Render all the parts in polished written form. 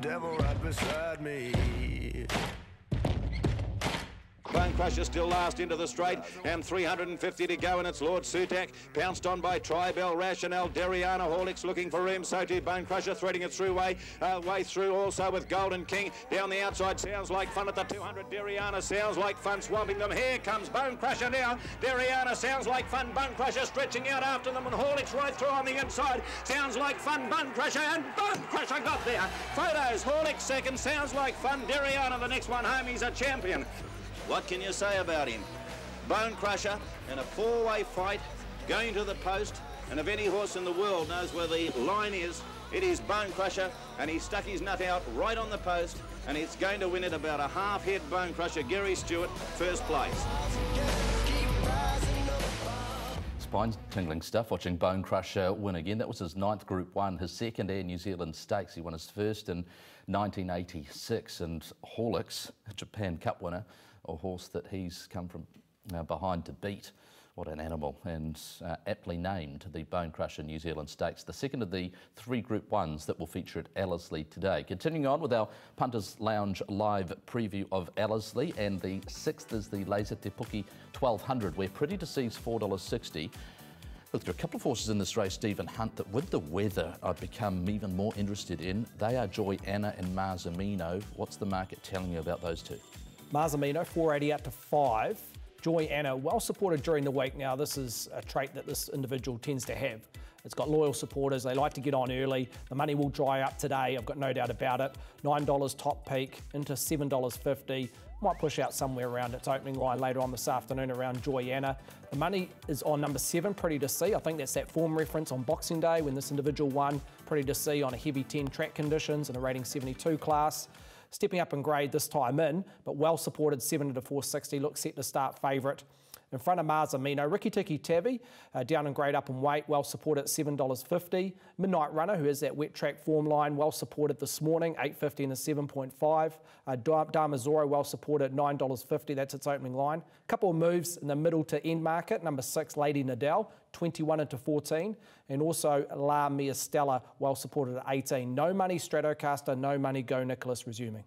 devil right beside me. Bone Crusher still last into the straight, and 350 to go, and it's Lord Sutak, pounced on by Tribell, Rationale, Deriana, Horlicks looking for room, so too Bone Crusher threading its through way through also with Golden King. Down the outside, Sounds Like Fun at the 200, Deriana, Sounds Like Fun swamping them. Here comes Bone Crusher now, Deriana, Sounds Like Fun, Bone Crusher stretching out after them, and Horlicks right through on the inside. Sounds Like Fun, Bone Crusher, and Bone Crusher got there. Photos, Horlicks second, Sounds Like Fun, Deriana the next one home, he's a champion. What can you say about him? Bone Crusher in a four-way fight, going to the post, and if any horse in the world knows where the line is, it is Bone Crusher, and he stuck his nut out right on the post, and it's going to win it about a half-head. Bone Crusher, Gary Stewart, first place. Spine-tingling stuff watching Bone Crusher win again. That was his 9th Group 1, his second Air New Zealand Stakes. He won his first in 1986, and Horlicks, a Japan Cup winner, a horse that he's come from behind to beat. What an animal, and aptly named the Bone Crusher New Zealand Stakes, the second of the 3 Group 1s that will feature at Ellerslie today. Continuing on with our Punters Lounge live preview of Ellerslie, and the 6th is the Laser Te Puki 1200, where Pretty to See's $4.60. Look, there are a couple of horses in this race, Stephen Hunt, that with the weather I've become even more interested in. They are Joy Anna and Marzamino. What's the market telling you about those two? Marzamino, 480 out to 5. Joy Anna, well supported during the week. Now, this is a trait that this individual tends to have. It's got loyal supporters. They like to get on early. The money will dry up today. I've got no doubt about it. $9 top peak into $7.50. Might push out somewhere around its opening line later on this afternoon around Joy Anna. The money is on number 7, Pretty to See. I think that's that form reference on Boxing Day when this individual won. Pretty to See on a heavy 10 track conditions and a rating 72 class. Stepping up in grade this time in, but well supported 7 to 460, looks set to start favourite. In front of Marzamino, Riki Tiki Tavi, down in grade up in weight, well supported at $7.50. Midnight Runner, who has that wet track form line, well supported this morning, $8.50 and a 7.5. Damazoro, well supported at $9.50, that's its opening line. Couple of moves in the middle to end market, number 6, Lady Nadal, 21 into 14. And also La Mia Stella, well supported at 18. No money Stratocaster, no money Go Nicholas resuming.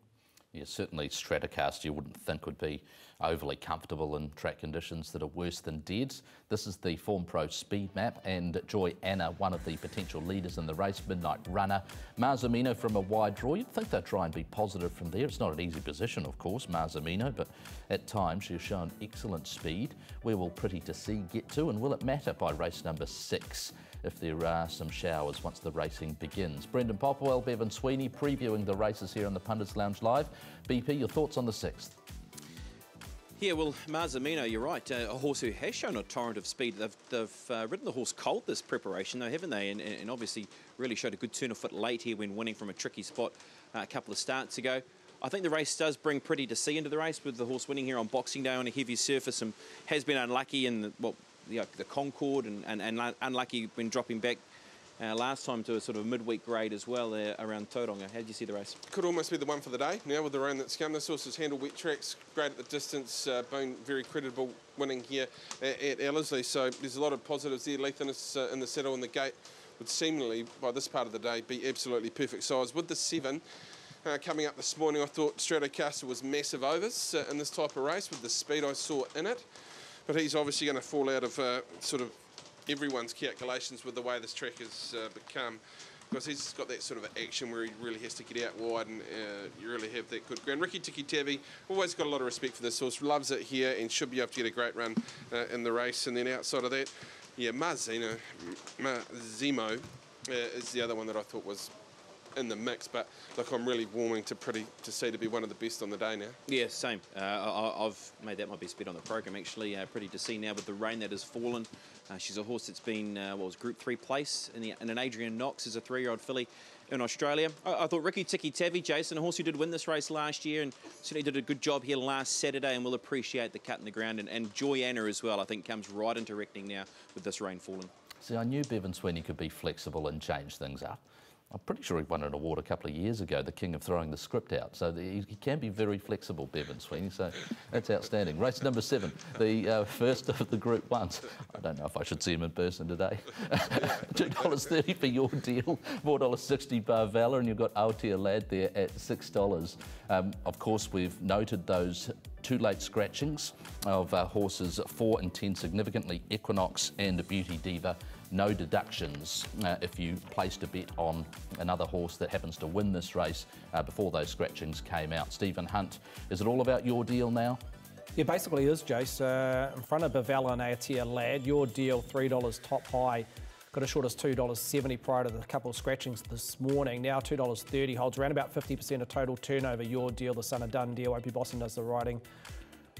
Yeah, certainly Stratocaster you wouldn't think would be overly comfortable in track conditions that are worse than deads. This is the Form Pro speed map, and Joy Anna, one of the potential leaders in the race. Midnight Runner, Marzamino from a wide draw. You'd think they'd try and be positive from there. It's not an easy position, of course, Marzamino, but at times she's shown excellent speed. Where will Pretty to See get to, and will it matter by race number 6 if there are some showers once the racing begins? Brendan Popwell, Bevan Sweeney previewing the races here on the Punters Lounge Live. BP, your thoughts on the 6th? Yeah, well, Marzamino, you're right. A horse who has shown a torrent of speed. They've ridden the horse cold this preparation, though, haven't they? And obviously really showed a good turn of foot late here when winning from a tricky spot a couple of starts ago. I think the race does bring Pretty to See into the race, with the horse winning here on Boxing Day on a heavy surface, and has been unlucky in the Concord and unlucky when dropping back last time to a sort of midweek grade as well around Tauranga. How did you see the race? Could almost be the one for the day now with the rain that's come. This horse has handled wet tracks, great at the distance, been very creditable winning here at Ellerslie. So there's a lot of positives there. Lethanus in the saddle and the gate would seemingly, by this part of the day, be absolutely perfect size. With the 7 coming up this morning, I thought Stratocaster was massive overs in this type of race with the speed I saw in it. But he's obviously going to fall out of sort of everyone's calculations with the way this track has become, because he's got that sort of action where he really has to get out wide, and you really have that good ground. Riki Tiki Tavi, always got a lot of respect for this horse, loves it here and should be able to get a great run in the race. And then outside of that, yeah, Marzino is the other one that I thought was in the mix, but look, I'm really warming to Pretty to See to be one of the best on the day now. Yeah, same. I've made that my best bet on the program, actually. Pretty to See now with the rain that has fallen. She's a horse that's been, Group 3 place in an Adrian Knox as a 3-year-old filly in Australia. I thought Riki Tiki Tavi, Jason, a horse who did win this race last year and certainly did a good job here last Saturday, and will appreciate the cut in the ground. And Joy Anna as well, I think, comes right into reckoning now with this rain falling. See, I knew Bevan Sweeney could be flexible and change things up. I'm pretty sure he won an award a couple of years ago, the king of throwing the script out. So he can be very flexible, Bevan Sweeney. So that's outstanding. Race number 7, the first of the Group 1s. I don't know if I should see him in person today. $2.30 for Your Deal, $4.60 Bar Valor, and you've got Aotea Lad there at $6. Of course, we've noted those 2 late scratchings of horses 4 and 10 significantly, Equinox and Beauty Diva. No deductions if you placed a bet on another horse that happens to win this race before those scratchings came out. Stephen Hunt, is it all about Your Deal now? Yeah, basically is, Jace. In front of Bavella and Aotea Lad, Your Deal $3 top high. Got as short as $2.70 prior to the couple of scratchings this morning. Now $2.30, holds around about 50% of total turnover. Your Deal, the son of Dundee. Opie Boston does the riding.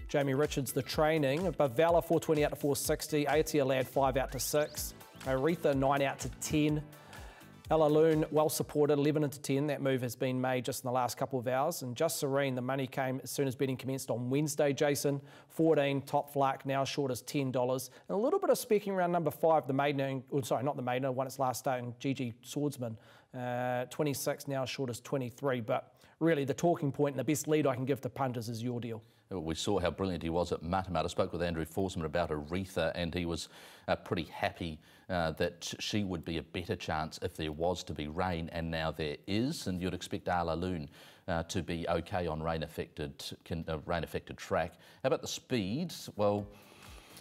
Jamie Richards, the training. Bavella 420 out to 460. Aotea Lad 5 out to 6. Aretha 9 out to 10. Ellerslie well supported 11 into 10. That move has been made just in the last couple of hours. And Just Serene, the money came as soon as betting commenced on Wednesday. Jason 14 top flack, now short as $10. And a little bit of speaking around number 5, the maiden, sorry, not the maiden, won its last start, and Gigi Swordsman 26, now short as 23. But really the talking point and the best lead I can give to punters is Your Deal. We saw how brilliant he was at Matamata. I spoke with Andrew Forsman about Aretha, and he was pretty happy that she would be a better chance if there was to be rain, and now there is, and you'd expect Ellerslie to be okay on rain-affected track. How about the speed? Well,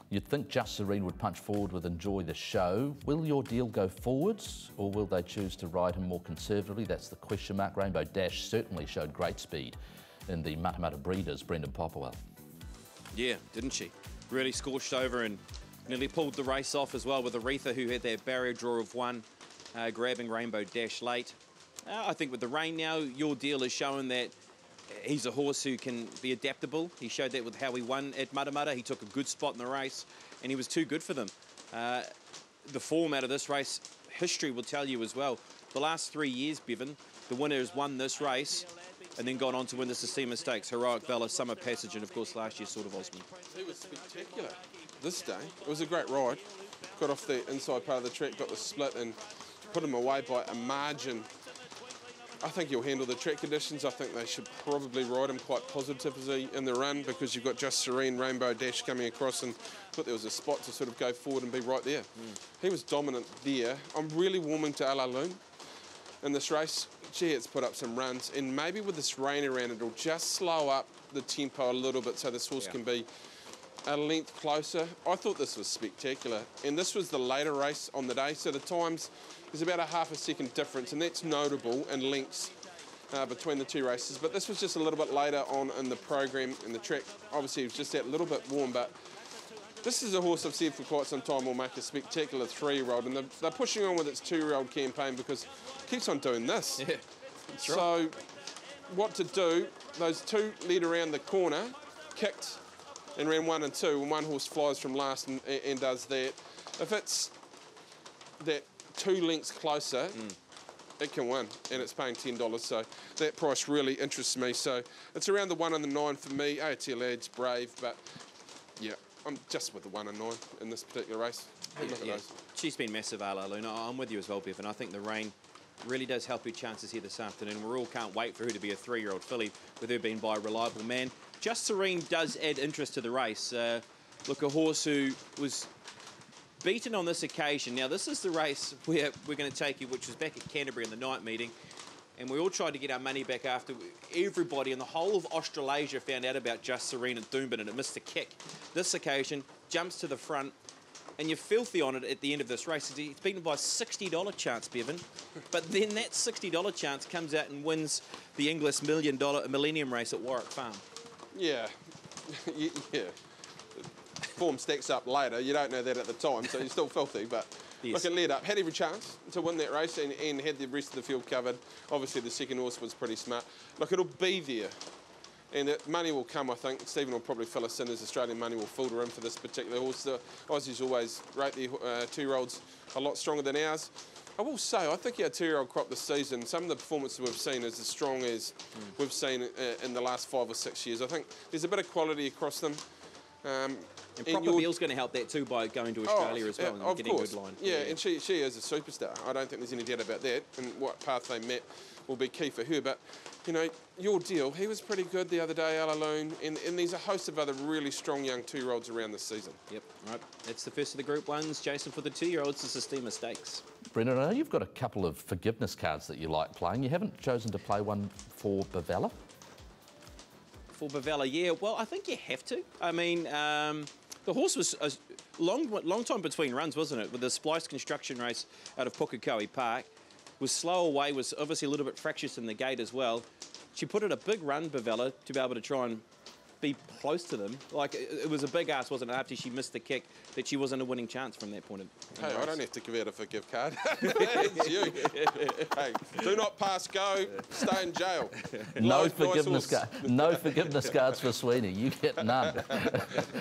you'd think Just Serene would punch forward with Enjoy the Show. Will Your Deal go forwards, or will they choose to ride him more conservatively? That's the question mark. Rainbow Dash certainly showed great speed in the Matamata Breeders, Brendan Popplewell. Yeah, didn't she? Really scorched over and nearly pulled the race off as well with Aretha, who had that barrier draw of 1, grabbing Rainbow Dash late. I think with the rain now, Your Deal has shown that he's a horse who can be adaptable. He showed that with how he won at Matamata. He took a good spot in the race, and he was too good for them. The form out of this race, history will tell you as well. The last 3 years, Bevan, the winner has won this race and then gone on to win the Sistema Stakes, Heroic Valor, Summer Passage, and of course last year's Sort of Osman. He was spectacular this day. It was a great ride. Got off the inside part of the track, got the split and put him away by a margin. I think he'll handle the track conditions. I think they should probably ride him quite positively in the run, because you've got Just Serene, Rainbow Dash coming across, and thought there was a spot to sort of go forward and be right there. He was dominant there. I'm really warming to Ellerslie in this race. Gee, it's put up some runs, and maybe with this rain around, it'll just slow up the tempo a little bit so this horse can be a length closer. I thought this was spectacular, and this was the later race on the day, so the times, there's about a half a second difference, and that's notable in lengths between the 2 races. But this was just a little bit later on in the program, and the track obviously was just that little bit warm. But this is a horse I've said for quite some time will make a spectacular 3-year-old, and they're pushing on with its 2-year-old campaign because it keeps on doing this. Yeah, that's right. So what to do? Those 2 led around the corner, kicked, and ran 1 and 2, and one horse flies from last and does that. If it's that 2 lengths closer, it can win, and it's paying $10, so that price really interests me. So it's around the 1 and the 9 for me. Aotea Lad's brave, but yeah, I'm just with the 1 and 9 in this particular race. Look at those. She's been massive, Ellerslie. I'm with you as well, Bevan. I think the rain really does help her chances here this afternoon. We all can't wait for her to be a 3-year-old filly, with her being by a reliable man. Just Serene does add interest to the race. Look, a horse who was beaten on this occasion. Now, this is the race where we're going to take you, which was back at Canterbury in the night meeting, and we all tried to get our money back after everybody in the whole of Australasia found out about Just Serene and Doomben, and it missed the kick. This occasion jumps to the front, and you're filthy on it at the end of this race. It's beaten by a $60 chance, Bevan, but then that $60 chance comes out and wins the Inglis Millennium race at Warwick Farm. Yeah, yeah. Form stacks up later. You don't know that at the time, so you're still filthy. But yes. Look, it led up. Had every chance to win that race and had the rest of the field covered. Obviously, the second horse was pretty smart. Look, it'll be there. And that money will come, I think. Stephen will probably fill us in as Australian money will filter in for this particular horse. The Aussies always rate their 2-year-olds a lot stronger than ours. I will say, I think our 2-year-old crop this season, some of the performances we've seen is as strong as we've seen in the last 5 or 6 years. I think there's a bit of quality across them. And Proper Beal's going to help that too by going to Australia as well and getting a good line. Yeah, and she is a superstar. I don't think there's any doubt about that. And what path they met will be key for her. But, you know, Your Deal, he was pretty good the other day, Ellerslie, and there's a host of other really strong young 2-year-olds around this season. Yep, right. That's the first of the Group 1s. Jason, for the 2-year-olds, this is Steamer Stakes. Brendan, I know you've got a couple of forgiveness cards that you like playing. You haven't chosen to play one for Bavella? For Bavella, yeah. Well, I think you have to. I mean, the horse was a long time between runs, wasn't it? With the Splice construction race out of Pukekohe Park. Was slow away, was obviously a little bit fractious in the gate as well. She put in a big run, Bavella, to be able to try and be close to them. Like, it was a big ask, wasn't it, after she missed the kick, that she wasn't a winning chance from that point of view. Hey, I don't have to give out a forgive card. It's you. Hey, do not pass go, stay in jail. No forgiveness cards for Sweeney. You get none.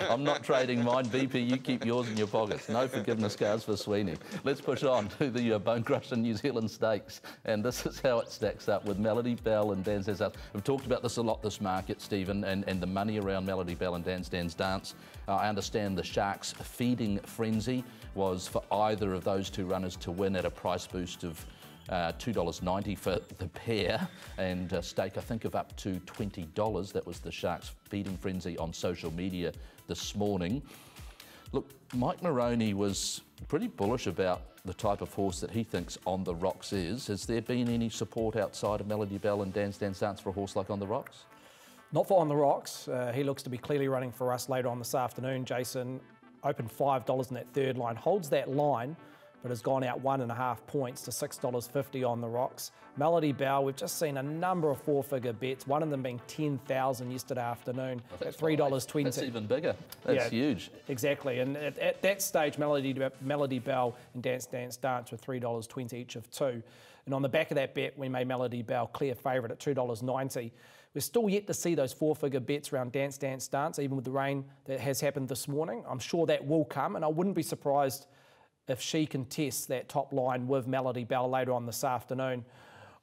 I'm not trading mine, BP. You keep yours in your pockets. No forgiveness cards for Sweeney. Let's push on to the Bone Crusher New Zealand Stakes. And this is how it stacks up with Melody Bell and Dance Dance Dance. We've talked about this a lot this market, Stephen, and the money around Melody Bell and Dance Dance Dance. I understand the Sharks' feeding frenzy was for either of those two runners to win at a price boost of $2.90 for the pair, and a stake, I think, of up to $20. That was the Sharks' feeding frenzy on social media this morning. Look, Mike Moroney was pretty bullish about the type of horse that he thinks On the Rocks is. Has there been any support outside of Melody Bell and Dance Dance Dance for a horse like On the Rocks? Not for On the Rocks. He looks to be clearly running for us later on this afternoon, Jason. Opened $5 in that third line, holds that line, but has gone out 1.5 points to $6.50 On the Rocks. Melody Bell, we've just seen a number of 4-figure bets, one of them being $10,000 yesterday afternoon at $3.20. That's even bigger. That's huge. Exactly, and at that stage, Melody Bell and Dance Dance Dance were $3.20 each of two. And on the back of that bet, we made Melody Bell clear favourite at $2.90. We're still yet to see those 4-figure bets around Dance Dance Dance, even with the rain that has happened this morning. I'm sure that will come, and I wouldn't be surprised if she contests that top line with Melody Bell later on this afternoon.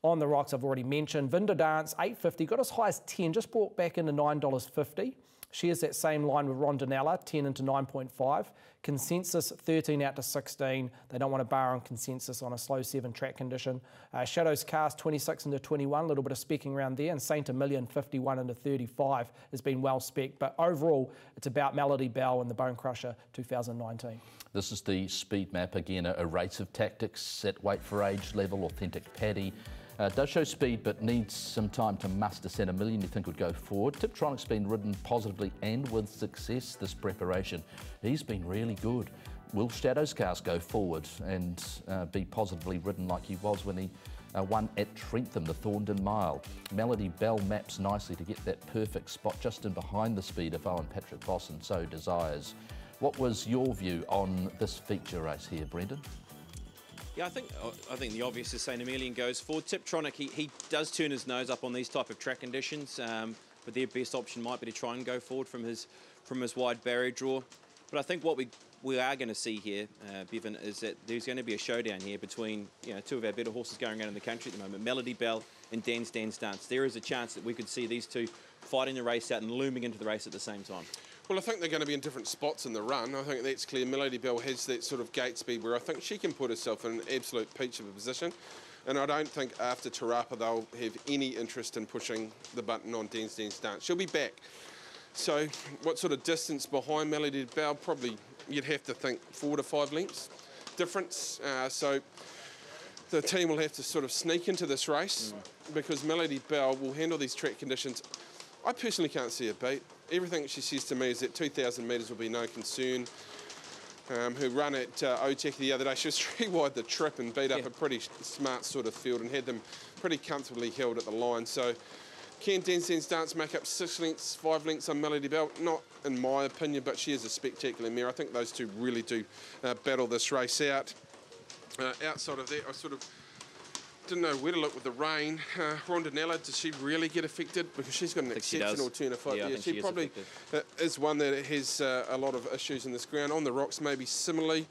On the Rocks, I've already mentioned. Vinda Dance, $8.50, got as high as 10, just brought back into $9.50. She is that same line with Rondinella, 10 into 9.5. Consensus, 13 out to 16. They don't want to bar on Consensus on a slow 7 track condition. Shadows Cast, 26 into 21, a little bit of specking around there. And Saint Emilion, 51 into 35, has been well specced. But overall, it's about Melody Bell and the Bone Crusher 2019. This is the speed map. Again, a race of tactics at weight for age level, authentic paddy. Does show speed, but needs some time to muster. Saint Emilion, you think, would go forward. Tiptronic's been ridden positively and with success this preparation. He's been really good. Will Shadows Cast go forward and be positively ridden like he was when he won at Trentham, the Thorndon Mile? Melody Bell maps nicely to get that perfect spot just in behind the speed if Owen Patrick Bosson so desires. What was your view on this feature race here, Brendan? Yeah, I think the obvious is Saint Emilion goes forward. Tiptronic, he does turn his nose up on these type of track conditions, but their best option might be to try and go forward from his wide barrier draw. But I think what we are going to see here, Bevan, is that there's going to be a showdown here between two of our better horses going around in the country at the moment, Melody Bell and Dance Dance Dance. There is a chance that we could see these two fighting the race out and looming into the race at the same time. Well, I think they're going to be in different spots in the run. I think that's clear. Melody Bell has that sort of gate speed where I think she can put herself in an absolute peach of a position. And I don't think after Tarapa they'll have any interest in pushing the button on Dance Dance Dance. She'll be back. So what sort of distance behind Melody Bell? Probably you'd have to think 4 to 5 lengths difference. So the team will have to sort of sneak into this race because Melody Bell will handle these track conditions. I personally can't see a beat. Everything she says to me is that 2,000 metres will be no concern. Her run at Otaki the other day, she was 3 wide the trip and beat up a pretty smart sort of field and had them pretty comfortably held at the line. So can Dance Dance Dance make up 6 lengths, 5 lengths on Melody Bell? Not in my opinion, but she is a spectacular mare. I think those two really do battle this race out. Outside of that, I sort of didn't know where to look with the rain. Rondinella, does she really get affected? Because she's got an exceptional turn of foot. Yeah, she probably is one that has a lot of issues in this ground. On the Rocks, maybe similarly.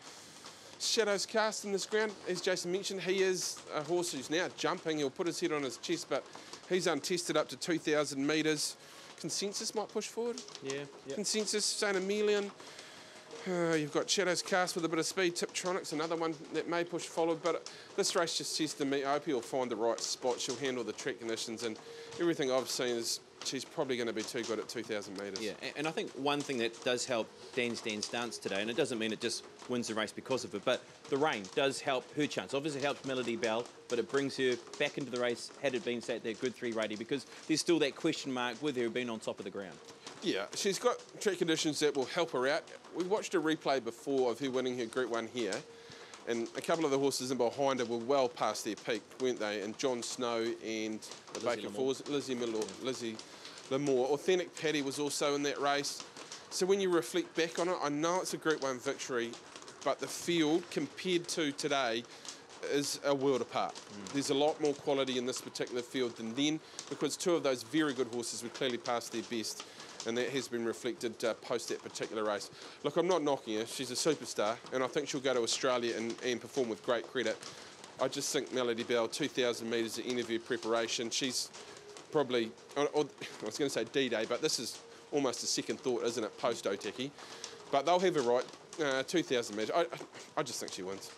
Shadows Cast in this ground, as Jason mentioned, he is a horse who's now jumping. He'll put his head on his chest, but he's untested up to 2,000 metres. Consensus might push forward. Yeah. Consensus, St. Emilion. You've got Shadows Cast with a bit of speed. Tiptronic's another one that may push forward. But this race just says to me, I hope he'll find the right spot. She'll handle the track conditions. And everything I've seen is she's probably going to be too good at 2,000 metres. Yeah, and I think one thing that does help Dan's stance today, and it doesn't mean it just wins the race because of it, but the rain does help her chance. Obviously it helped Melody Bell, but it brings her back into the race had it been sat there good 3 ready, because there's still that question mark with her being on top of the ground. Yeah, she's got track conditions that will help her out. We watched a replay before of her winning her Group 1 here, and a couple of the horses in behind her were well past their peak, weren't they? And John Snow and the Baker Falls, Lizzie Lamore. Authentic Paddy was also in that race. So when you reflect back on it, I know it's a Group 1 victory, but the field compared to today is a world apart. There's a lot more quality in this particular field than then, because 2 of those very good horses were clearly past their best, and that has been reflected post that particular race. Look, I'm not knocking her. She's a superstar, and I think she'll go to Australia and perform with great credit. I just think Melody Bell, 2,000 metres of interview preparation, she's probably, I was going to say D-Day, but this is almost a second thought, isn't it, post-Otaki. But they'll have her right, 2,000 metres. I just think she wins.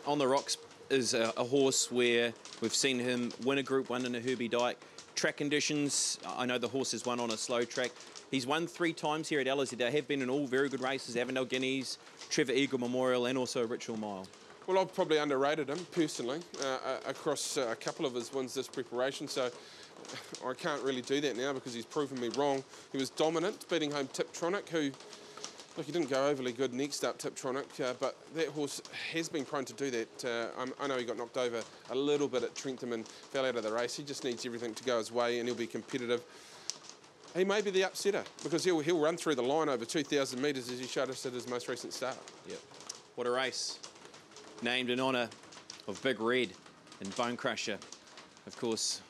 On the Rocks is a horse where we've seen him win a Group 1 in a Herbie Dyke. Track conditions, I know the horse has won on a slow track. He's won 3 times here at Ellerslie. They have been in all very good races, Avondale Guineas, Trevor Eagle Memorial, and also Ritual Mile. Well, I've probably underrated him, personally, across a couple of his wins this preparation, so I can't really do that now because he's proven me wrong. He was dominant, beating home Tiptronic, who, look, he didn't go overly good next up, Tiptronic, but that horse has been prone to do that. I know he got knocked over a little bit at Trentham and fell out of the race. He just needs everything to go his way and he'll be competitive. He may be the upsetter because he'll run through the line over 2,000 metres as he showed us at his most recent start. Yep. What a race. Named in honour of Big Red and Bone Crusher. Of course,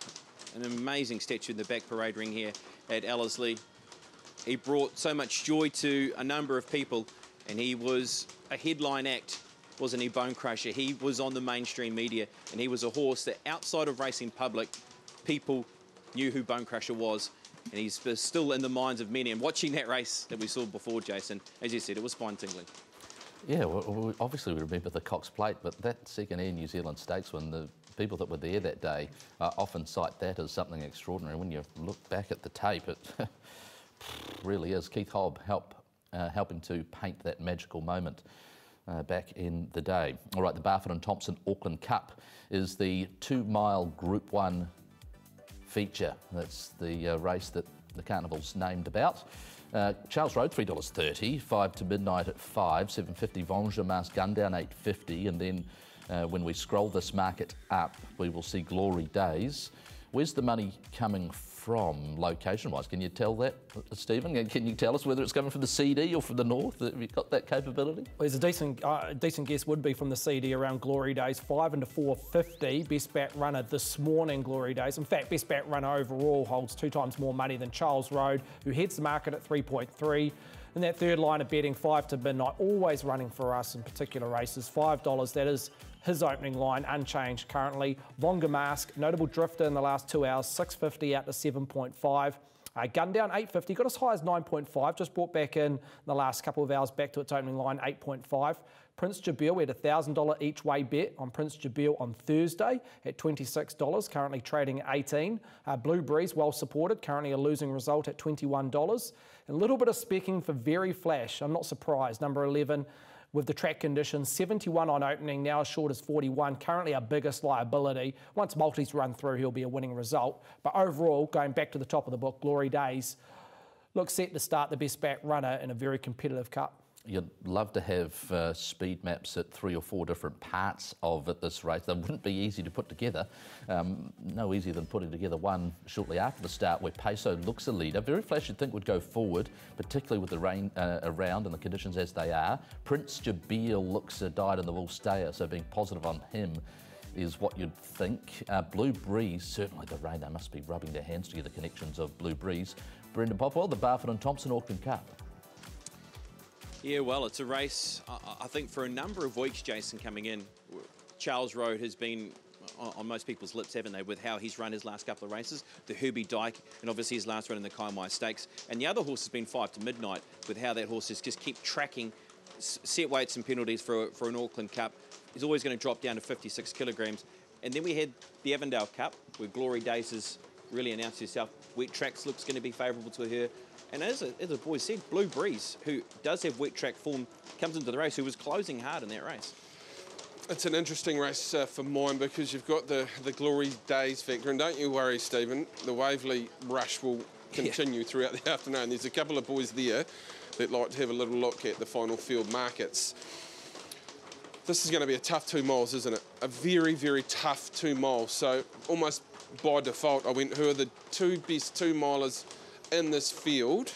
an amazing statue in the back parade ring here at Ellerslie. He brought so much joy to a number of people, and he was a headline act, wasn't he, Bone Crusher? He was on the mainstream media, and he was a horse that outside of racing public, people knew who Bone Crusher was, and he's still in the minds of many. And watching that race that we saw before, Jason, as you said, it was spine-tingling. Yeah, well, obviously we remember the Cox Plate, but that second Air New Zealand Stakes when the people that were there that day often cite that as something extraordinary. When you look back at the tape, it really is. Keith Hobb helping to paint that magical moment back in the day. All right, the Barfoot and Thompson Auckland Cup is the 2-mile Group 1 feature. That's the race that the Carnival's named about. Charles Road, $3.30, 5 to midnight at 5, $7.50 Vengemas Gundown, $8.50, and then when we scroll this market up, we will see Glory Days. Where's the money coming from, location-wise? Can you tell that, Stephen? Can you tell us whether it's coming from the CD or from the north? Have you got that capability? Well, there's a decent guess would be from the CD around Glory Days, 5 into 4.50. Best bat runner this morning, Glory Days. In fact, best bat runner overall holds 2 times more money than Charles Road, who heads the market at 3.3. And that third line of betting, 5 to midnight, always running for us in particular races, $5. That is his opening line, unchanged currently. Vonga Mask, notable drifter in the last 2 hours, $6.50 out to 7.5. Gundown, $8.50, got as high as 9.5, just brought back in the last couple of hours back to its opening line, 8.5. Prince Jabil, we had a $1,000 each way bet on Prince Jabil on Thursday at $26, currently trading at 18. Blue Breeze, well supported, currently a losing result at $21. A little bit of specking for Very Flash, I'm not surprised, number 11. With the track conditions, 71 on opening, now as short as 41, currently our biggest liability. Once multis run through, he'll be a winning result. But overall, going back to the top of the book, Glory Days, looks set to start the best back runner in a very competitive cup. You'd love to have speed maps at 3 or 4 different parts of it, this race. They wouldn't be easy to put together. No easier than putting together one shortly after the start where Peso looks a leader. Very Flash you'd think would go forward, particularly with the rain around and the conditions as they are. Prince Jabil looks a dyed-in-the-wool stayer, so being positive on him is what you'd think. Blue Breeze, certainly the rain, they must be rubbing their hands together, the connections of Blue Breeze. Brendan Popwell, the Barfoot and Thompson Auckland Cup. Yeah, well, it's a race, I think, for a number of weeks, Jason, coming in. Charles Road has been on most people's lips, haven't they, with how he's run his last couple of races, the Herbie Dyke, and obviously his last run in the Kaimai Stakes. And the other horse has been 5 to Midnight, with how that horse has just keep tracking set weights and penalties for an Auckland Cup. He's always going to drop down to 56 kilograms. And then we had the Avondale Cup, where Glory Days has really announced herself. Wet Tracks looks going to be favourable to her. And as the boys said, Blue Breeze, who does have wet track form, comes into the race, who was closing hard in that race. It's an interesting race for mine because you've got the Glory Days factor. And don't you worry, Stephen, the Waverley rush will continue throughout the afternoon. There's a couple of boys there that like to have a little look at the final field markets. This is going to be a tough 2 miles, isn't it? A very, very tough 2 miles. So almost by default, I went, who are the 2 best 2 milers in this field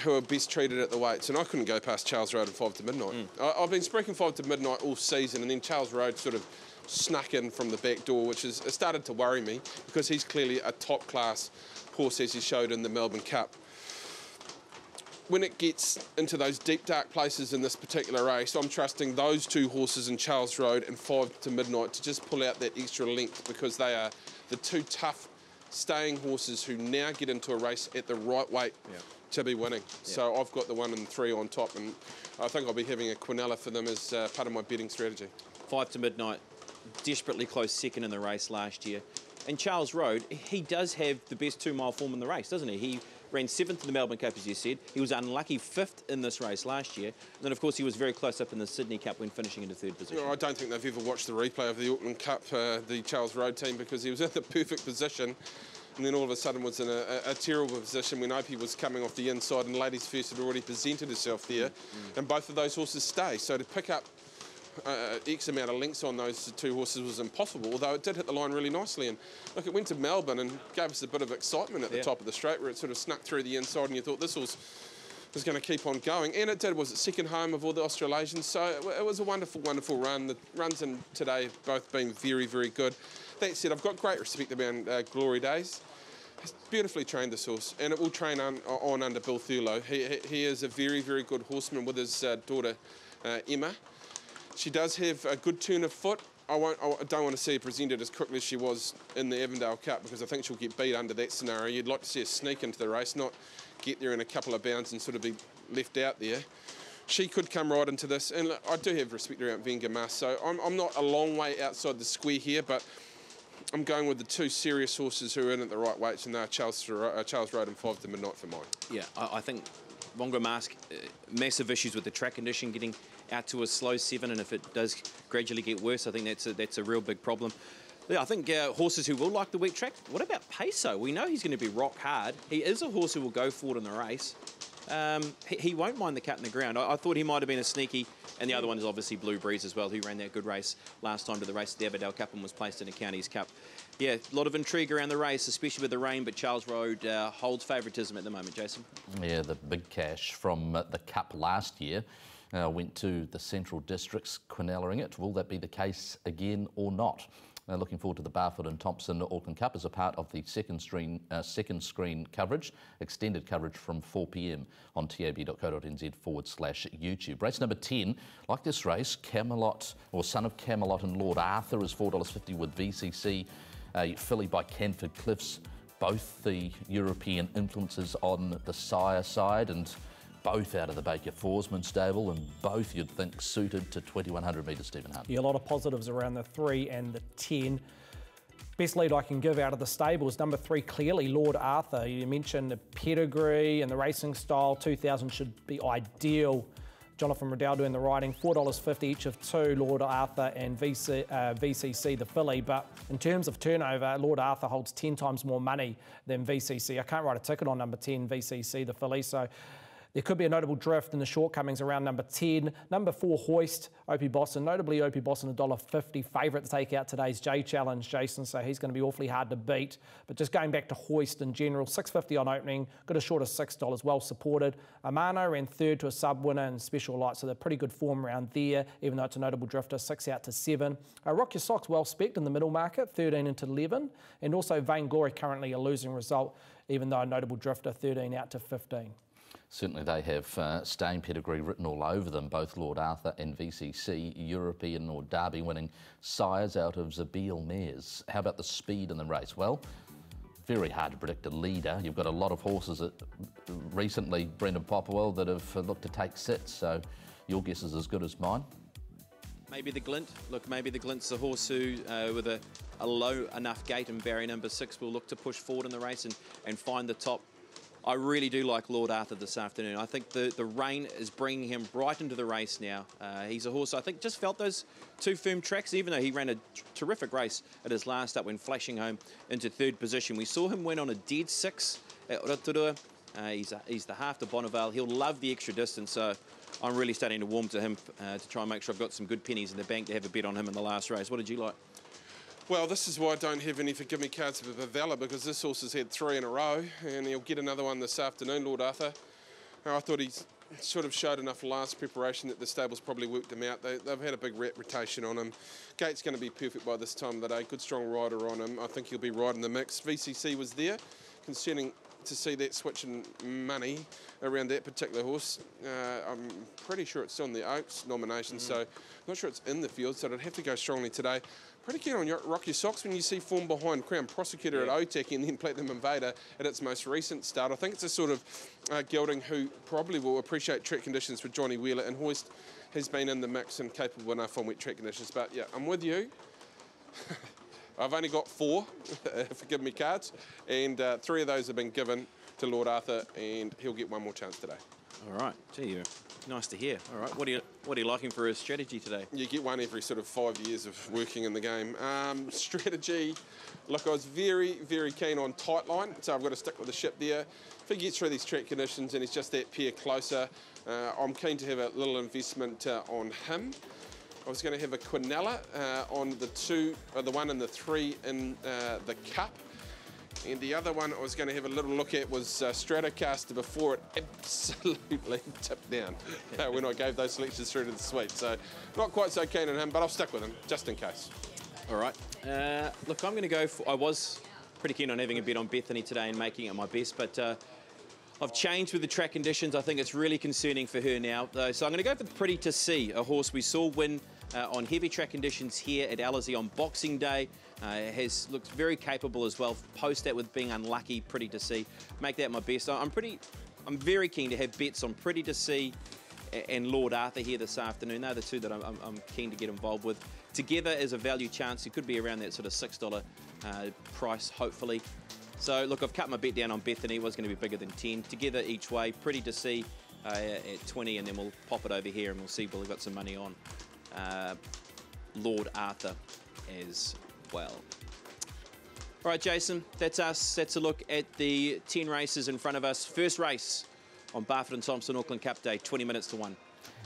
who are best treated at the weights? And I couldn't go past Charles Road and 5 to Midnight. I've been speaking 5 to Midnight all season, and then Charles Road sort of snuck in from the back door, which has started to worry me because he's clearly a top-class horse, as he showed in the Melbourne Cup. When it gets into those deep, dark places in this particular race, I'm trusting those 2 horses in Charles Road and 5 to Midnight to just pull out that extra length, because they are the 2 tough staying horses who now get into a race at the right weight to be winning. So I've got the 1 and 3 on top, and I think I'll be having a quinella for them as part of my betting strategy. 5 to Midnight, desperately close second in the race last year. And Charles Road, he does have the best 2 mile form in the race, doesn't he? He ran 7th in the Melbourne Cup, as you said. He was unlucky 5th in this race last year. And then, of course, he was very close up in the Sydney Cup when finishing into 3rd position. I don't think they've ever watched the replay of the Auckland Cup, the Charles Road team, because he was in the perfect position. And then all of a sudden was in a terrible position when Opie was coming off the inside and Ladies First had already presented herself there. And both of those horses stay. So to pick up X amount of lengths on those 2 horses was impossible, although it did hit the line really nicely. And look, it went to Melbourne and gave us a bit of excitement at the top of the straight, where it sort of snuck through the inside and you thought this was going to keep on going. And it did. It was its second home of all the Australasians. So it was a wonderful, wonderful run. The runs in today have both been very, very good. That said, I've got great respect around Glory Days. He's beautifully trained, this horse, and it will train on under Bill Thurlow. He is a very, very good horseman with his daughter, Emma. She does have a good turn of foot. I don't want to see her presented as quickly as she was in the Avondale Cup, because I think she'll get beat under that scenario. You'd like to see her sneak into the race, not get there in a couple of bounds and sort of be left out there. She could come right into this, and look, I do have respect around Venga Mas, so I'm not a long way outside the square here, but I'm going with the 2 serious horses who are in at the right weights, and they're Charles Road and 5 to Midnight for mine. Yeah, I think Wonga Mask, massive issues with the track condition, getting out to a slow 7, and if it does gradually get worse, I think that's a real big problem. Yeah, I think horses who will like the wet track. What about Peso? We know he's going to be rock hard. He is a horse who will go forward in the race. He won't mind the cut in the ground. I thought he might have been a sneaky, and the other one is obviously Blue Breeze as well, who ran that good race last time to the race at the Avondale Cup and was placed in a Counties Cup. Yeah, a lot of intrigue around the race, especially with the rain, but Charles Road holds favouritism at the moment, Jason. Yeah, the big cash from the Cup last year went to the Central Districts, quinelling it. Will that be the case again or not? Looking forward to the Barfoot and Thompson Auckland Cup as a part of the second screen coverage, extended coverage from 4 p.m. on tab.co.nz/YouTube. Race number 10, like this race, Camelot, or Son of Camelot and Lord Arthur is $4.50 with VCC, filly by Canford Cliffs, both the European influences on the sire side, and both out of the Baker Forsman stable, and both you'd think suited to 2100 metres, Stephen Hunt. Yeah, a lot of positives around the 3 and the 10. Best lead I can give out of the stable is number 3, clearly, Lord Arthur. You mentioned the pedigree and the racing style. 2000 should be ideal. Jonathan Riddell doing the riding. $4.50 each of 2, Lord Arthur and VCC, the filly. But in terms of turnover, Lord Arthur holds 10 times more money than VCC. I can't write a ticket on number 10, VCC, the filly. So there could be a notable drift in the shortcomings around number 10. Number 4, Hoist, Opie Bosson. Notably, Opie Bosson, $1.50. Favourite to take out today's J Challenge, Jason, so he's going to be awfully hard to beat. But just going back to Hoist in general, $6.50 on opening, got a short of $6, well supported. Amano ran 3rd to a sub-winner in Special Light, so they're pretty good form around there, even though it's a notable drifter, 6 out to 7. Rock Your Socks, well specced in the middle market, 13 into 11. And also Vainglory, currently a losing result, even though a notable drifter, 13 out to 15. Certainly they have staying pedigree written all over them, both Lord Arthur and VCC, European or Derby winning sires out of Zabeel mares. How about the speed in the race? Well, very hard to predict a leader. You've got a lot of horses that recently, Brendan Popplewell, that have looked to take sits, so your guess is as good as mine. Maybe the Glint. Look, maybe the Glint's a horse who, with a low enough gate in barrier number 6, will look to push forward in the race and find the top. I really do like Lord Arthur this afternoon. I think the rain is bringing him right into the race now. He's a horse I think just felt those 2 firm tracks, even though he ran a terrific race at his last up when flashing home into 3rd position. We saw him win on a dead 6 at Rotorua. He's the half to Bonnevale. He'll love the extra distance, so I'm really starting to warm to him to try and make sure I've got some good pennies in the bank to have a bet on him in the last race. What did you like? Well, this is why I don't have any forgive me cards for Valor, because this horse has had 3 in a row, and he'll get another one this afternoon, Lord Arthur. I thought he sort of showed enough last preparation that the stable's probably worked him out. They've had a big reputation on him. Gate's going to be perfect by this time of the day. Good strong rider on him. I think he'll be right in the mix. VCC was there, concerning to see that switch in money around that particular horse. I'm pretty sure it's still in the Oaks nomination, so I'm not sure it's in the field, so I'd have to go strongly today. Pretty keen on rock your socks when you see form behind Crown Prosecutor at Otaki and then Platinum Invader at its most recent start. I think it's a sort of gelding who probably will appreciate track conditions for Johnny Wheeler, and Hoist has been in the mix and capable enough on wet track conditions. But yeah, I'm with you. I've only got 4, forgive me cards, and 3 of those have been given to Lord Arthur, and he'll get one more chance today. All right, gee, nice to hear. All right, what are you liking for his strategy today? You get one every sort of 5 years of working in the game. Strategy, look, I was very, very keen on Tightline, so I've got to stick with the ship there. If he gets through these track conditions and he's just that pair closer, I'm keen to have a little investment on him. I was going to have a Quinella on the 1 and the 3 in the Cup. And the other one I was going to have a little look at was Stratocaster before it absolutely tipped down when I gave those selections through to the suite. So not quite so keen on him, but I'll stick with him just in case. All right. Look, I'm going to go for... I was pretty keen on having a bet on Bethany today and making it my best, but I've changed with the track conditions. I think it's really concerning for her now, though. So I'm going to go for Pretty to See, a horse we saw win on heavy track conditions here at Ellerslie on Boxing Day. Looks very capable as well. Post that with being unlucky, Pretty to See. Make that my best. I'm very keen to have bets on Pretty to See and Lord Arthur here this afternoon. They're the 2 that I'm keen to get involved with. Together as a value chance, it could be around that sort of $6 price, hopefully. So look, I've cut my bet down on Bethany. It was going to be bigger than 10. Together each way, Pretty to See at 20, and then we'll pop it over here and we'll see we've got some money on Lord Arthur as well. All right, Jason, that's us. That's a look at the 10 races in front of us. First race on Barfoot and Thompson Auckland Cup Day, 20 minutes to 1.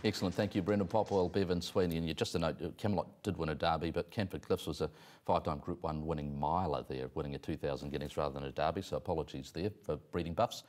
Excellent, thank you, Brendan Popplewell, Bevan Sweeney. And just a note, Camelot did win a derby, but Canford Cliffs was a 5-time Group 1 winning miler there, winning a 2,000 guineas rather than a derby, so apologies there for breeding buffs.